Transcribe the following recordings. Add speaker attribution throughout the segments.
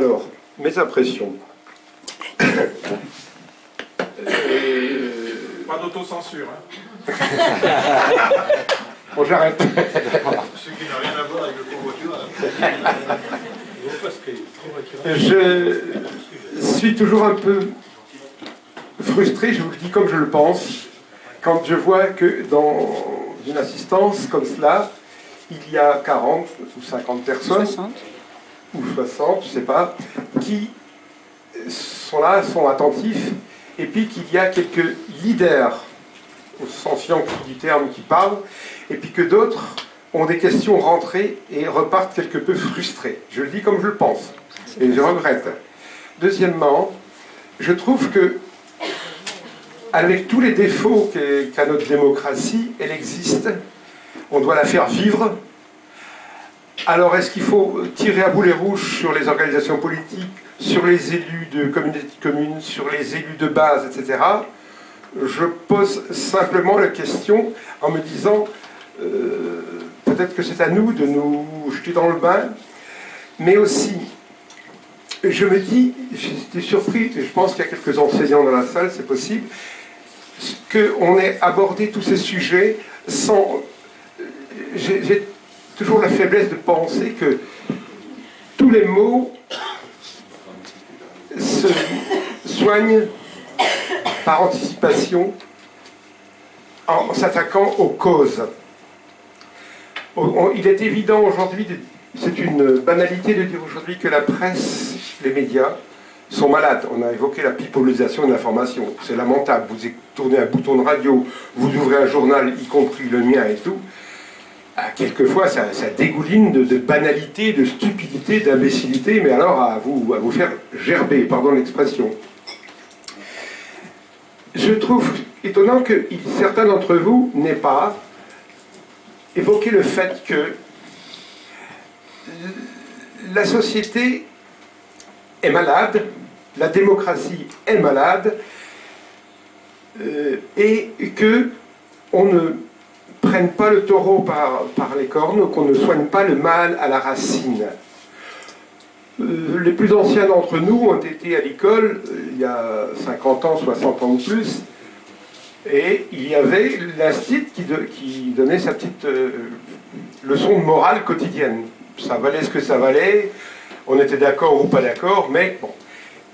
Speaker 1: Alors, mes impressions.
Speaker 2: Pas d'autocensure. Hein.
Speaker 1: Bon, j'arrête.
Speaker 2: Ce qui n'a rien à voir avec le covoiturage.
Speaker 1: Je suis toujours un peu frustré, je vous le dis comme je le pense, quand je vois que dans une assistance comme cela, il y a 40 ou 50 personnes,
Speaker 3: 60.
Speaker 1: ou 60, je ne sais pas, qui sont là, sont attentifs, et puis qu'il y a quelques leaders, au sens yankee du terme, qui parlent, et puis que d'autres ont des questions rentrées et repartent quelque peu frustrés. Je le dis comme je le pense, et je regrette. Deuxièmement, je trouve que, avec tous les défauts qu'a notre démocratie, elle existe, on doit la faire vivre. Alors, est-ce qu'il faut tirer à boulet rouge sur les organisations politiques, sur les élus de communautés de communes, sur les élus de base, etc. Je pose simplement la question en me disant peut-être que c'est à nous de nous jeter dans le bain, mais aussi, je me dis, j'étais surpris, et je pense qu'il y a quelques enseignants dans la salle, c'est possible, qu'on ait abordé tous ces sujets sans... J'ai toujours la faiblesse de penser que tous les maux se soignent par anticipation en s'attaquant aux causes. Il est évident aujourd'hui, c'est une banalité de dire aujourd'hui que la presse, les médias sont malades. On a évoqué la pipolisation de l'information. C'est lamentable. Vous tournez un bouton de radio, vous ouvrez un journal, y compris le mien et tout. Quelquefois, ça dégouline de banalité, de stupidité, d'imbécilité, mais alors à vous faire gerber, pardon l'expression. Je trouve étonnant que certains d'entre vous n'aient pas évoqué le fait que la société est malade, la démocratie est malade, et que on ne prenne pas le taureau par les cornes, qu'on ne soigne pas le mal à la racine. Les plus anciens d'entre nous ont été à l'école il y a 50 ans, 60 ans de plus, et il y avait l'instit qui donnait sa petite leçon de morale quotidienne. Ça valait ce que ça valait, on était d'accord ou pas d'accord, mais bon.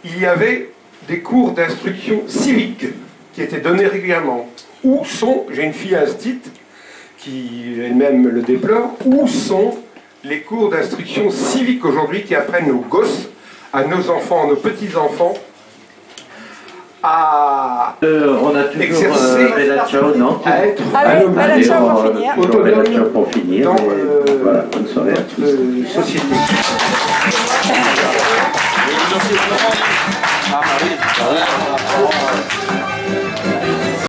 Speaker 1: Il y avait des cours d'instruction civique qui étaient donnés régulièrement. Où sont, j'ai une fille instit qui elle-même le déplore, où sont les cours d'instruction civique aujourd'hui qui apprennent aux gosses, à nos enfants, à nos petits-enfants, à
Speaker 4: on a toujours
Speaker 1: exercer,
Speaker 4: Bella Ciao, non
Speaker 1: à être
Speaker 3: Allez, Bella Ciao pour finir.
Speaker 4: Bella Ciao pour finir.
Speaker 1: dans
Speaker 4: Voilà, bonne soirée à tous.
Speaker 1: notre société.
Speaker 2: Merci Florent.